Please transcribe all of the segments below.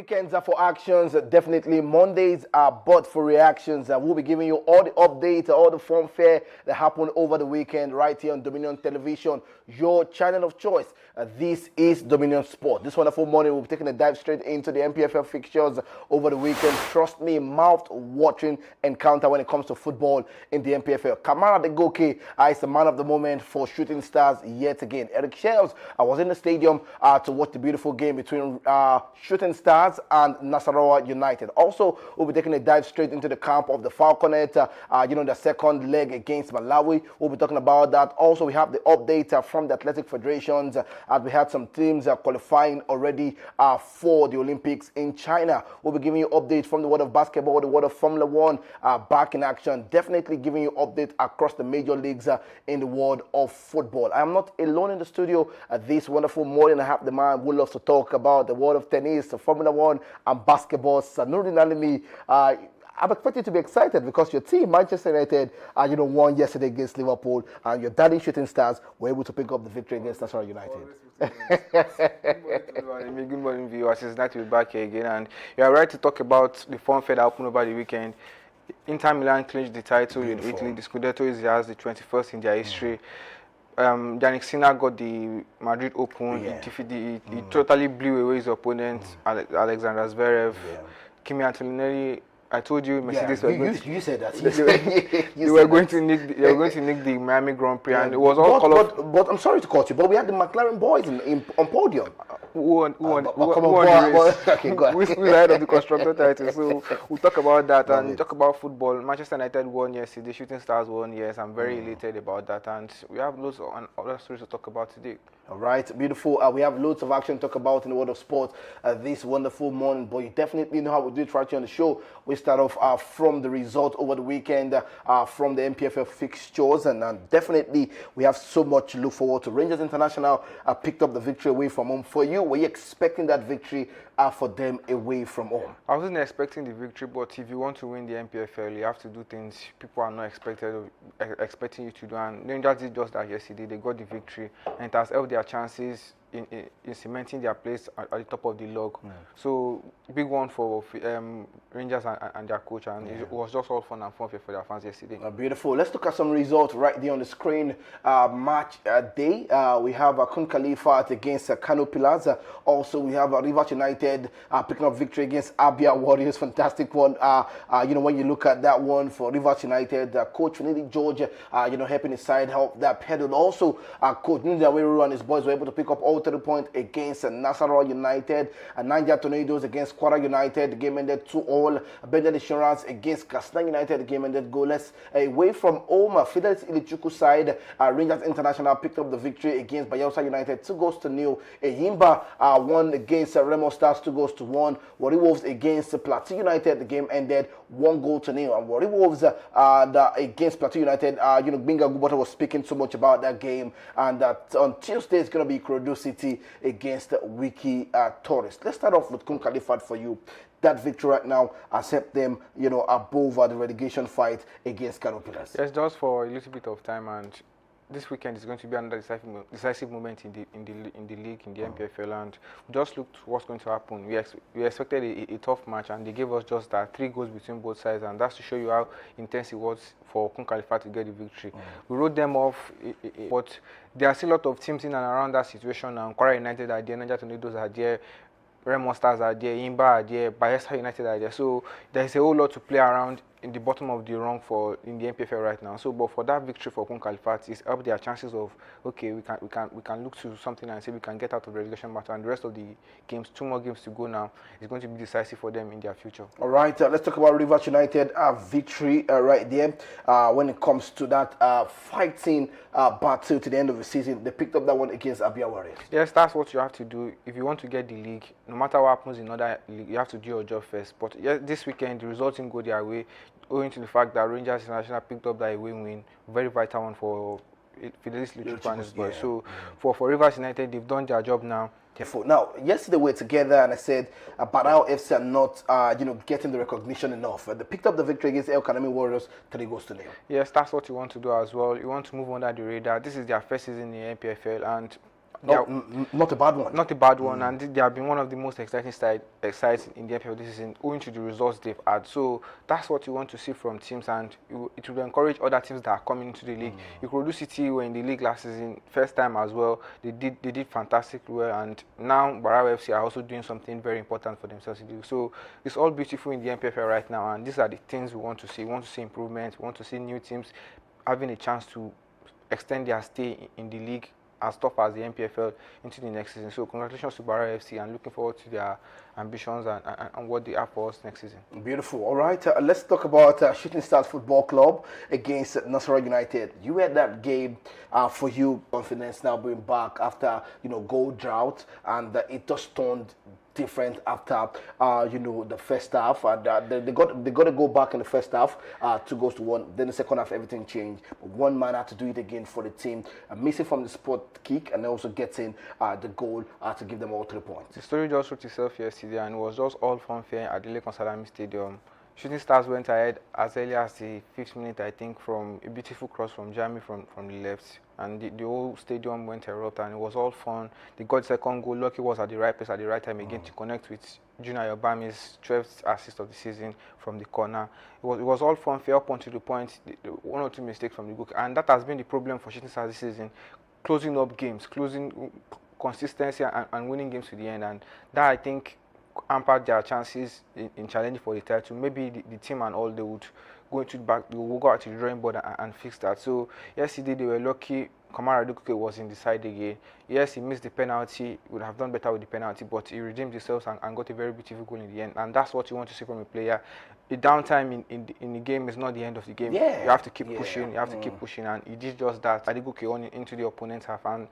Weekends are for actions, definitely. Mondays are but for reactions. We'll be giving you all the updates, all the fun fair that happened over the weekend right here on Dominion Television, your channel of choice. This is Dominion Sport. This wonderful morning, we'll be taking a dive straight into the MPFL fixtures over the weekend. Trust me, mouth-watering encounter when it comes to football in the MPFL. Kamara Degoke is the man of the moment for Shooting Stars yet again. Eric Shells, I was in the stadium to watch the beautiful game between Shooting Stars and Nasarawa United. Also, we'll be taking a dive straight into the camp of the Falconet, the second leg against Malawi. We'll be talking about that. Also, we have the update from the Athletic Federations as we had some teams qualifying already for the Olympics in China. We'll be giving you updates from the world of basketball, the world of Formula One, back in action. Definitely giving you updates across the major leagues in the world of football. I am not alone in the studio this wonderful morning. I have the man who loves to talk about the world of tennis, Formula One, and basketball. Sanuddin Alimi. I'm expecting to be excited because your team, Manchester United, won yesterday against Liverpool, and your daddy Shooting Stars were able to pick up the victory against Nasarawa Good morning, viewers. It's nice to be back here again, and you are right to talk about the fun fair that happened over the weekend. Inter Milan clinched the title in Italy. The Scudetto is theirs, the 21st in their history. Yannick Sinner got the Madrid Open. He totally blew away his opponent, Alexander Zverev. Kimi Antonelli. I told you, Mercedes were going to. You said that. They were going to nick the Miami Grand Prix, and it was all colorful. But I'm sorry to cut you, but we had the McLaren boys on podium. Who won the race? Okay, go ahead. Who's ahead of the constructor title? So we'll talk about that and talk about football. Manchester United won yesterday. Shooting Stars won. Yes, I'm very elated about that, and we have loads of other stories to talk about today. All right, beautiful. We have loads of action to talk about in the world of sports this wonderful morning, but you definitely know how we do it right here on the show. We start off from the result over the weekend from the MPFL fixtures, and definitely we have so much to look forward to. Rangers International picked up the victory away from home. For you, were you expecting that victory for them away from home? I wasn't expecting the victory, but if you want to win the MPFL, you have to do things people are not expecting you to do, and Rangers did just that yesterday. They got the victory, and it has helped their chances in cementing their place at the top of the log. So big one for Rangers and their coach, and it was just all fun and fun for their fans yesterday. Beautiful. Let's look at some results right there on the screen. Match day. We have Kun Khalifa against Kano Pillars. Also, we have Rivers United picking up victory against Abia Warriors. Fantastic one. When you look at that one for Rivers United, Coach Finidi George, helping his side help that pedal. Also, Coach Ninja Weru and his boys were able to pick up all 3 points against Nasarawa United. Niger Tornadoes against Kwara United. The game ended 2-2. Bendel Insurance against Kastan United. The game ended goalless. Away from home, Fidelis Ilichuku side, Rangers International picked up the victory against Bayelsa United, 2-0. Yimba won against Remo Stars, 2-1. Warri Wolves against Plateau United. The game ended 1-0. And Warri Wolves against Plateau United, Binga Gubota was speaking so much about that game. And on Tuesday, it's going to be Kurodu City against Wiki Torres. Let's start off with Kun Khalifat for you. That victory right now has helped them, above the relegation fight against Kano Pillars. Yes, just for a little bit of time, and this weekend is going to be another decisive moment in the league, in the MPFL, and we just looked what's going to happen. We expected a tough match, and they gave us just that 3 goals between both sides, and that's to show you how intense it was for Kun Khalifa to get the victory. We wrote them off, but there are still a lot of teams in and around that situation now. Kwara United are there, Niger Tornadoes are there, Remo Stars are there, Imba are there, Bayelsa United are there. So there's a whole lot to play around in the bottom of the rung in the MPFL right now. So, but for that victory for Kun Khalifat, it's helped their chances of we can look to something and say we can get out of the relegation battle. And the rest of the games, 2 more games to go now, is going to be decisive for them in their future. All right, let's talk about Rivers United victory right there. When it comes to that fighting battle to the end of the season, they picked up that one against Abia Warriors. Yes, that's what you have to do if you want to get the league. No matter what happens in other league, you have to do your job first. But yes, this weekend the results didn't go their way, owing to the fact that Rangers International picked up that away win, very vital one for Fidelis Ilichuku and his boys. So for Rivers United, they've done their job now. Now, yesterday we were together and I said about how FC are not, getting the recognition enough. They picked up the victory against El Kanemi Warriors, 3-0. Yes, that's what you want to do as well. You want to move under the radar. This is their first season in the MPFL, and Not a bad one. Not a bad one, and they have been one of the most exciting sides in the NPL this season, owing to the results they've had. So that's what you want to see from teams, and it will encourage other teams that are coming into the league. Ikorodu City were in the league last season, first time as well. They did fantastically well, and now Barawa FC are also doing something very important for themselves to do. So it's all beautiful in the NPFL right now, and these are the things we want to see. We want to see improvement. We want to see new teams having a chance to extend their stay in the league as tough as the NPFL into the next season. So congratulations to Barawa FC, and looking forward to their ambitions and what they have for us next season. Beautiful. All right, let's talk about Shooting Stars Football Club against Nasarawa United. You had that game. For you, confidence now being back after goal drought, and it just turned different after the first half, and they got to go back in the first half, 2-1. Then the second half everything changed. But one man had to do it again for the team, missing from the spot kick and also getting the goal to give them all 3 points. The story just wrote itself yesterday, and it was just all fanfare at the Lake Salami Stadium. Shooting Stars went ahead as early as the 5th minute, I think, from a beautiful cross from Jamie from the left, and the whole stadium went erupt, and it was all fun. They got second goal. Lucky was at the right place at the right time again to connect with Junior Yobami's 12th assist of the season from the corner. It was all fun, fair up until the point, one or two mistakes from the goal, and that has been the problem for Shooting Stars this season, closing up games, closing consistency and winning games to the end, and that, I think, hampered their chances in challenging for the title. Maybe the team and all, they would go out to the drawing board and fix that. So yesterday they were lucky. Kamara Dukuke was in the side again. Yes, he missed the penalty. He would have done better with the penalty, but he redeemed himself and got a very beautiful goal in the end. And that's what you want to see from a player. The downtime in the game is not the end of the game. Yeah. You have to keep pushing. You have to keep pushing, and he did just that. Adegoke on into the opponent's half, and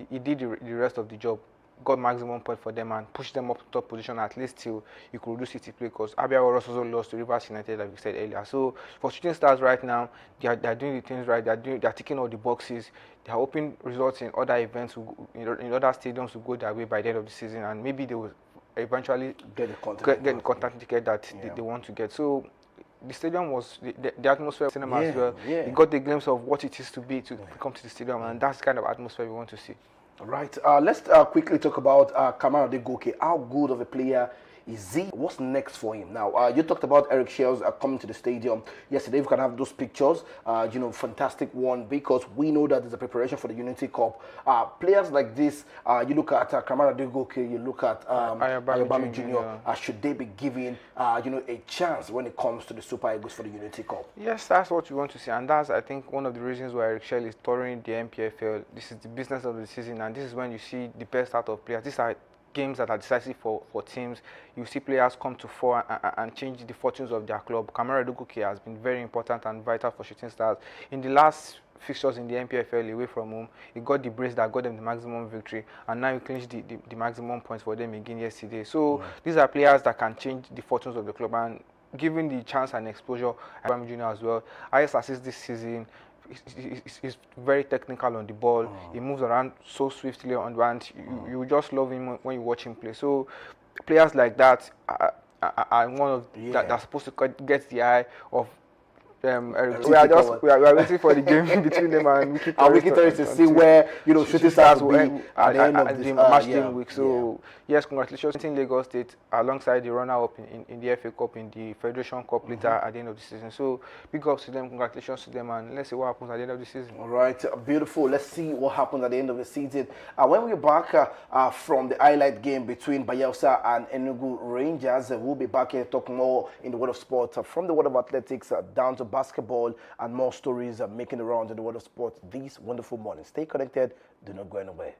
he did the rest of the job. Got maximum point for them and pushed them up to top position, at least till you could do City play, because Abia Warriors also lost to Rivers United, like we said earlier. So for Shooting Stars right now, they are doing the things right. They are ticking all the boxes. They are hoping results in other events, in other stadiums will go their way by the end of the season, and maybe they will eventually get the contact ticket that they want to get. So the stadium was the atmosphere cinema as well. Yeah. You got the glimpse of what it is to come to the stadium, and that's the kind of atmosphere we want to see. Right. Let's quickly talk about Kamara Adegoke. How good of a player is he? What's next for him? Now, you talked about Eric Shells coming to the stadium yesterday. We can have those pictures. Fantastic one, because we know that there's a preparation for the Unity Cup. Players like this, you look at Kamara Adegoke, you look at Ayobami Jr. Should they be given, a chance when it comes to the Super Eagles for the Unity Cup? Yes, that's what you want to see, and that's, I think, one of the reasons why Eric Shell is touring the NPFL. This is the business of the season, and this is when you see the best out of players. These are games that are decisive for teams. You see players come to fore and change the fortunes of their club. Kamara Adegoke has been very important and vital for Shooting Stars. In the last fixtures in the NPFL away from home, he got the brace that got them the maximum victory, and now he clinched the maximum points for them again yesterday. So these are players that can change the fortunes of the club, and given the chance and exposure, Ayobami Jr. as well, highest assist this season. He's very technical on the ball. He moves around so swiftly on the hand. You just love him when you watch him play. So players like that are one of that are supposed to get the eye of Eric. We are waiting for the game between them and Wiki Torres to see where Shooting Stars will be at the end of the match day week. So yes, congratulations in Lagos State alongside the runner-up in the FA Cup, in the Federation Cup later at the end of the season. So big ups to them, congratulations to them, and let's see what happens at the end of the season. All right, beautiful. Let's see what happens at the end of the season. When we're back from the highlight game between Bayelsa and Enugu Rangers, we'll be back here talking more in the world of sport, from the world of athletics down to basketball, and more stories making the rounds in the world of sport this wonderful morning. Stay connected. Do not go anywhere.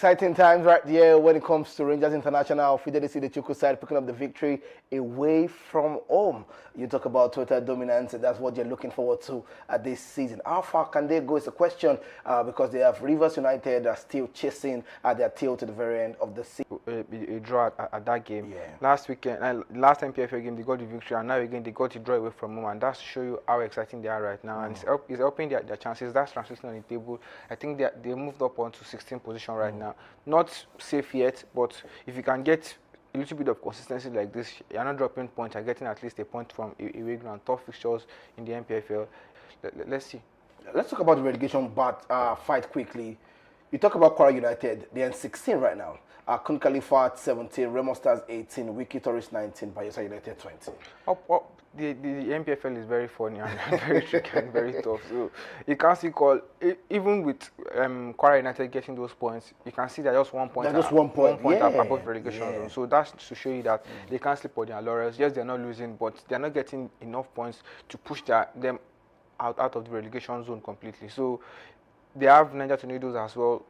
exciting times right here when it comes to Rangers International. Fidelity the Chuku side picking up the victory away from home. You talk about total dominance, and that's what you're looking forward to this season. How far can they go is a question because they have Rivers United are still chasing their tail to the very end of the season. A draw at that game. Yeah. Last weekend, last MPFA game, they got the victory, and now again they got the draw away from home, and that's to show you how exciting they are right now. And it's helping their chances. That's translating on the table. I think they moved up onto 16th position right now. Not safe yet, but if you can get a little bit of consistency like this, you're not dropping points, you're getting at least a point from away ground, tough fixtures in the MPFL. Let's see. Let's talk about the relegation fight quickly. You talk about Kwara United, they're in 16 right now. Kun Khalifa 17, Remo Stars 18, Wiki Tourist 19, Bayelsa United 20. The MPFL is very funny and very tricky and very tough. So you can't see even with Kwara United getting those points, you can see that just 1 point. Just 1 point, above relegation zone. So that's to show you that they can't sleep on their laurels. Yes, they're not losing, but they're not getting enough points to push them out of the relegation zone completely. So they have Niger Tornadoes as well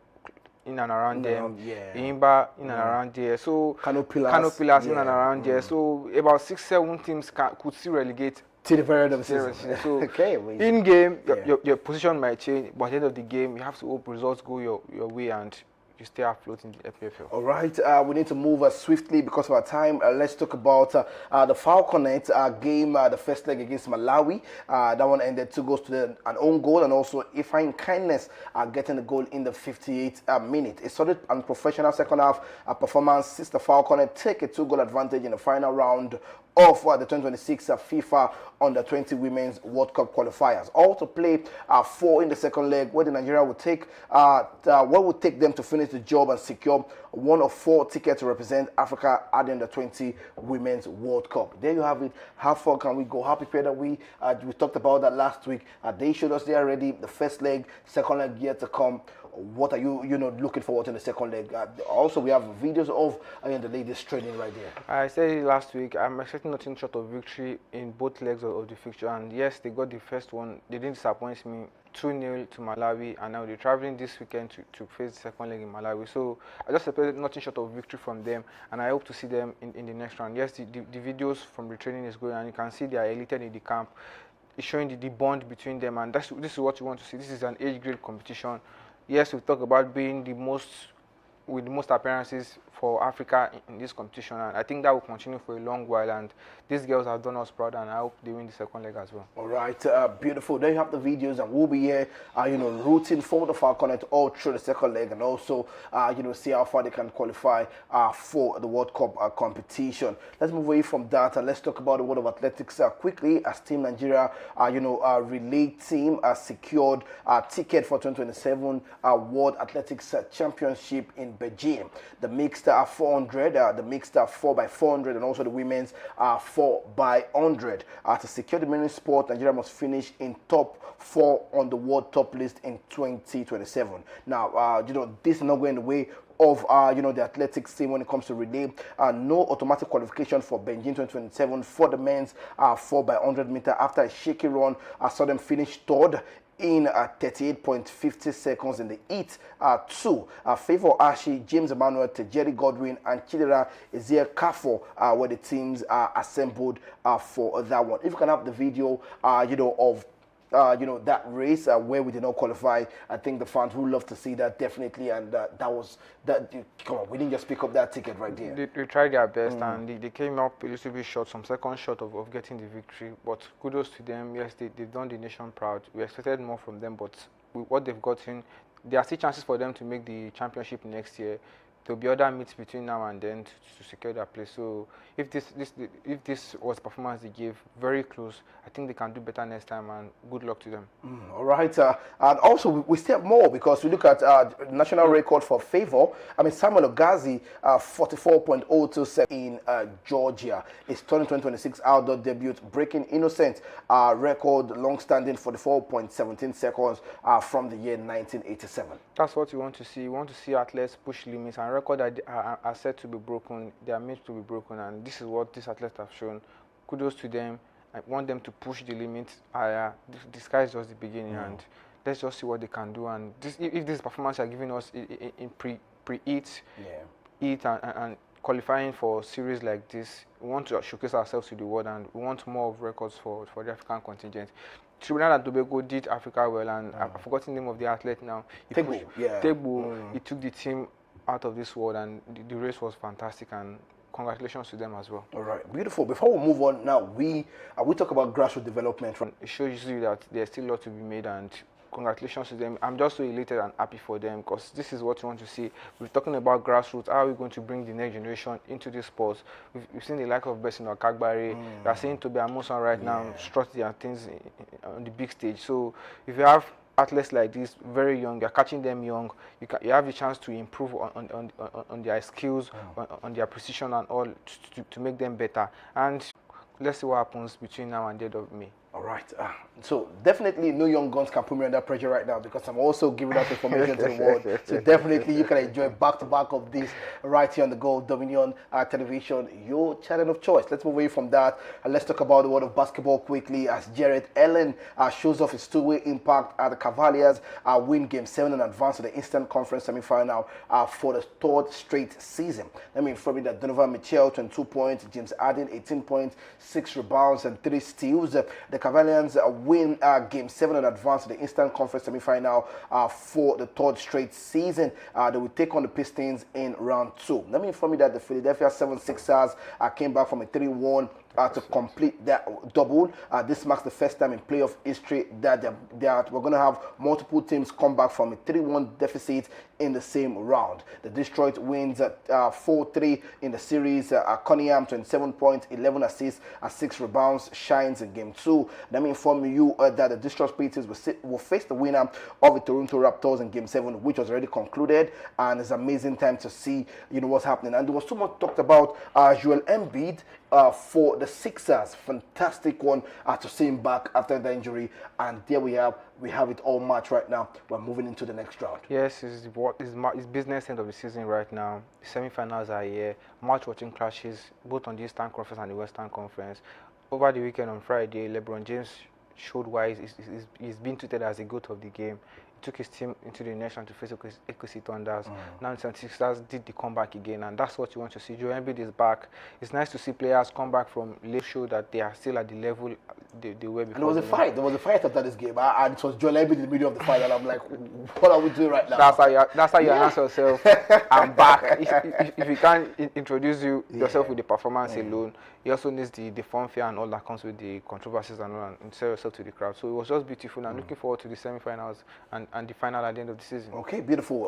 in and around them. Imba in and around there. So Kano Pillars in and around there. So about 6-7 teams could still relegate to the very end of the season. So okay, in game, your position might change, but at the end of the game, you have to hope results go your way and you stay afloat in the FPFL. All right, we need to move swiftly because of our time. Let's talk about the Falconet game, the first leg against Malawi. That one ended 2 goals to an own goal, and also Ifeanyi Kindness getting the goal in the 58th minute. A solid and professional second half performance since the Falconet take a 2-goal advantage in the final round of the 2026 FIFA Under-20 Women's World Cup qualifiers. All to play 4 in the second leg, where the Nigeria will take what would take them to finish the job and secure 1 of 4 tickets to represent Africa at the Under-20 Women's World Cup. There you have it. How far can we go? How prepared are we? We talked about that last week. They showed us they are ready. The first leg, second leg yet to come. What are you looking forward to in the second leg? Also, we have videos of the ladies training right there. I said it last week. I'm expecting nothing short of victory in both legs of the fixture. And yes, they got the first one. They didn't disappoint me. 2-0 to Malawi, and now they're traveling this weekend to face the second leg in Malawi. So I just expected nothing short of victory from them, and I hope to see them in the next round. Yes, the videos from the training is going, and you can see they are elite in the camp. It's showing the bond between them, and this is what you want to see. This is an age grade competition. Yes, we talk about being with the most appearances for Africa in this competition, and I think that will continue for a long while, and these girls have done us proud, and I hope they win the second leg as well. All right, beautiful. There you have the videos, and we'll be here, rooting for the Falconet all through the second leg, and also, see how far they can qualify for the World Cup competition. Let's move away from that, and let's talk about the world of athletics quickly, as Team Nigeria, relay team secured a ticket for 2027 World Athletics Championship in Beijing. The mixed 400, the mixed 4x400, and also the women's 4x100. To secure the men's sport, Nigeria must finish in top 4 on the world top list in 2027. Now, this is not going the way of the athletics team when it comes to relay. No automatic qualification for Beijing 2027 for the men's 4x100 meter after a shaky run. I saw them finish third in 38.50 seconds in the heat. 2 Favor Ashi, James Emmanuel, Tejeri Godwin, and Chidera Ezekiel Kafo were the teams assembled for that one. If you can have the video of that race where we did not qualify, I think the fans would love to see that, definitely. And come on, we didn't just pick up that ticket right there. They tried their best, and they came up a little bit short, some seconds short of getting the victory, but kudos to them. Yes, they've done the nation proud. We expected more from them, but with what they've gotten, there are still chances for them to make the championship next year. There'll be other meets between now and then to secure that place. So if this was performance they gave, very close, I think they can do better next time, and good luck to them. All right, and also we still have more, because we look at national record for Favor. Samuel Ogazi, 44.027 in Georgia. His 2026 outdoor debut, breaking Innocent record, long-standing 44.17 seconds from the year 1987. That's what you want to see. You want to see athletes push limits, and records that are said to be broken, they are made to be broken, and this is what these athletes have shown. Kudos to them. I want them to push the limits higher. This guy is just the beginning, and let's just see what they can do. And if this performance are giving us in pre-heat, Yeah. heat and qualifying for series like this. We want to showcase ourselves to the world, and we want more of records for the African contingent. Trinidad and Tobago did Africa well, and I've forgotten the name of the athlete now. Tegbo, yeah. Tegbo, he took the team out of this world, and the race was fantastic, and congratulations to them as well. All right, beautiful. Before we move on now, we talk about grassroots development. It shows you that there's still a lot to be made, and congratulations to them. I'm just so elated and happy for them, because this is what you want to see. We're talking about grassroots. How are we going to bring the next generation into this sport? We've seen the like of Blessing Okagbare. We are seeing Toby Amusan right now strut their things on the big stage. So if you have athletes like this, very young, you're catching them young, you have the chance to improve on their skills, on their precision and all, to make them better. And let's see what happens between now and the end of May. All right. So definitely no young guns can put me under pressure right now, because I'm also giving out information to the world. So definitely you can enjoy back-to-back of this right here on the Gold Dominion Television, your channel of choice. Let's move away from that and let's talk about the world of basketball quickly, as Jarrett Allen shows off his two-way impact at the Cavaliers win Game 7 and advance to the Eastern Conference semi-final for the third straight season. Let me inform you that Donovan Mitchell, 22 points, James Harden, 18 points, 6 rebounds and 3 steals. The Cavaliers win Game 7 and advance to the Eastern Conference semi-final for the third straight season. They will take on the Pistons in round 2. Let me inform you that the Philadelphia 76ers came back from a 3-1 to complete that double. This marks the first time in playoff history that we're going to have multiple teams come back from a 3-1 deficit in the same round. The Detroit wins 4-3 in the series. Cunningham, 27 points, 11 assists, 6 rebounds, shines in Game 2. Let me inform you that the Detroit Pistons will face the winner of the Toronto Raptors in Game 7, which was already concluded, and it's an amazing time to see what's happening. And there was so much talked about Joel Embiid for the Sixers. Fantastic one to see him back after the injury, and there we have it all match right now. We're moving into the next round. Yes, it's business end of the season right now. The semi-finals are here. Match watching clashes both on the Eastern Conference and the Western Conference. Over the weekend on Friday, LeBron James showed why he's been treated as a GOAT of the game. He took his team into the nation to face OKC Thunders. Now the Sixers did the comeback again, and that's what you want to see. Joel Embiid is back. It's nice to see players come back from late, show that they are still at the level they were before. And there was a fight. There was a fight after this game, and it was Joel Embiid in the middle of the fight, and I'm like, what are we doing right now? That's how you announce yourself. I'm back. If you can't introduce yourself with the performance alone, he also needs the fanfare and all that comes with the controversies and all, and sell yourself to the crowd. So it was just beautiful, and I'm looking forward to the semi-finals and the final at the end of the season. Okay, beautiful.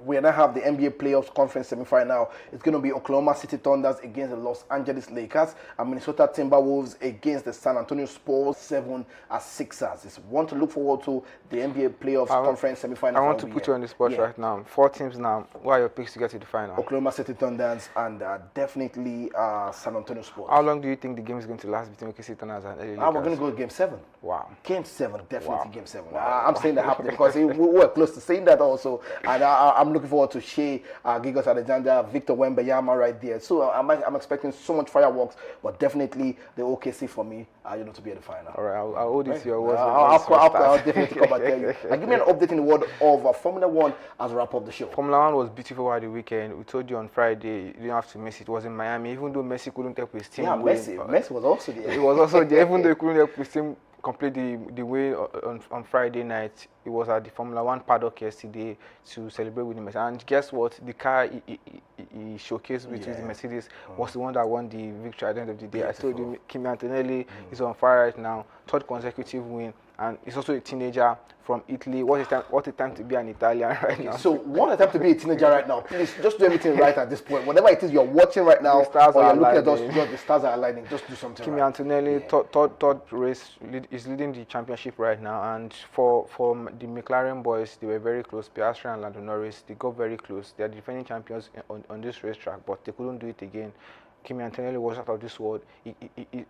We now have the NBA playoffs conference semi-final. It's going to be Oklahoma City Thunders against the Los Angeles Lakers and Minnesota Timberwolves against the San Antonio Spurs 7-6ers. It's one to look forward to, the NBA playoffs conference semi-final. I want to put you on the spot right now. 4 teams now. What are your picks to get to the final? Oklahoma City Thunders and definitely San Antonio Spurs. How long do you think the game is going to last between OKC Thunders and LA Lakers? We're going to go to Game 7. Wow. Game 7, definitely Game 7. I'm saying that happening because we're close to saying that also. And I'm looking forward to Shea, Gigos Alexander, Victor Wembanyama right there. So I'm expecting so much fireworks, but definitely the OKC for me, to be at the final. All right, I'll hold it to your words. I'll definitely come and tell you. And give me an update in the world of Formula 1 as we wrap up the show. Formula 1 was beautiful over the weekend. We told you on Friday, you didn't have to miss it. It was in Miami, even though Messi couldn't help his team win. Messi was also there. He was also there, even though he couldn't help his team complete the win on Friday night. He was at the Formula 1 paddock yesterday to celebrate with the Mercedes. And guess what? The car he showcased, which is the Mercedes, was the one that won the victory at the end of the day. Beautiful. I told you, Kimi Antonelli is on fire right now. 3rd consecutive win. And he's also a teenager from Italy. What a time to be an Italian right now. So what a time to be a teenager right now. Please, just do everything right at this point. Whatever it is you're watching right now, or you're looking at us, the stars are aligning. Just do something Kimi right. Antonelli, third race, is leading the championship right now. And for the McLaren boys, they were very close. Piastri and Lando Norris, they got very close. They are defending champions on this racetrack, but they couldn't do it again. Kimi Antonelli was out of this world. He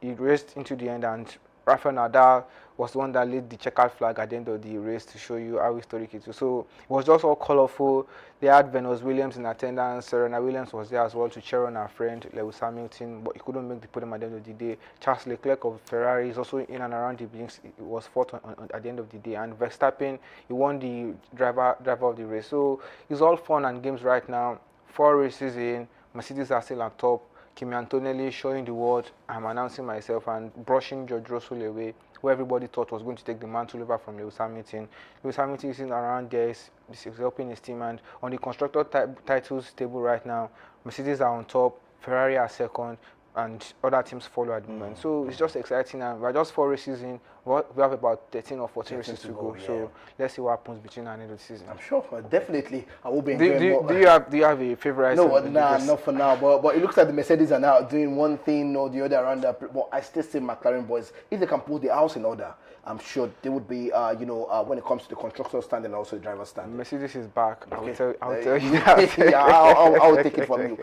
raced into the end, and Rafael Nadal was the one that laid the checkered flag at the end of the race to show you how historic it was. So it was just all colorful. They had Venus Williams in attendance. Serena Williams was there as well to cheer on her friend Lewis Hamilton, but he couldn't make the podium at the end of the day. Charles Leclerc of Ferrari is also in and around the blinks. It was fourth at the end of the day, and Verstappen, he won the driver of the race. So it's all fun and games right now. 4 races in, Mercedes are still on top. Kimi Antonelli showing the world I'm announcing myself and brushing George Russell away, who everybody thought was going to take the mantle over from Lewis Hamilton. Lewis Hamilton is in around there, is helping his team, and on the constructor titles table right now, Mercedes are on top, Ferrari are second, and other teams follow at the moment. So it's just exciting, and we're just 4 races in. We have about 13 or 14 races to go. Yeah. So let's see what happens between now and the end of the season. I'm sure, definitely, I will be enjoying more. Do you have a favorite? No, not for now. But it looks like the Mercedes are now doing one thing or the other around that. But I still say McLaren boys, if they can put the house in order, I'm sure they would be, when it comes to the constructor stand and also the driver stand. Mercedes is back. Okay. I'll tell you that. Yeah, I'll take it from you.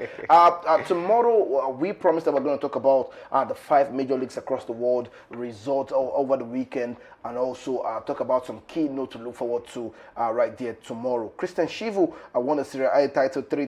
Tomorrow, we promised that we're going to talk about the 5 major leagues across the world, results over the weekend, and also talk about some key notes to look forward to right there tomorrow. Christian Chivu won a Serie A title 3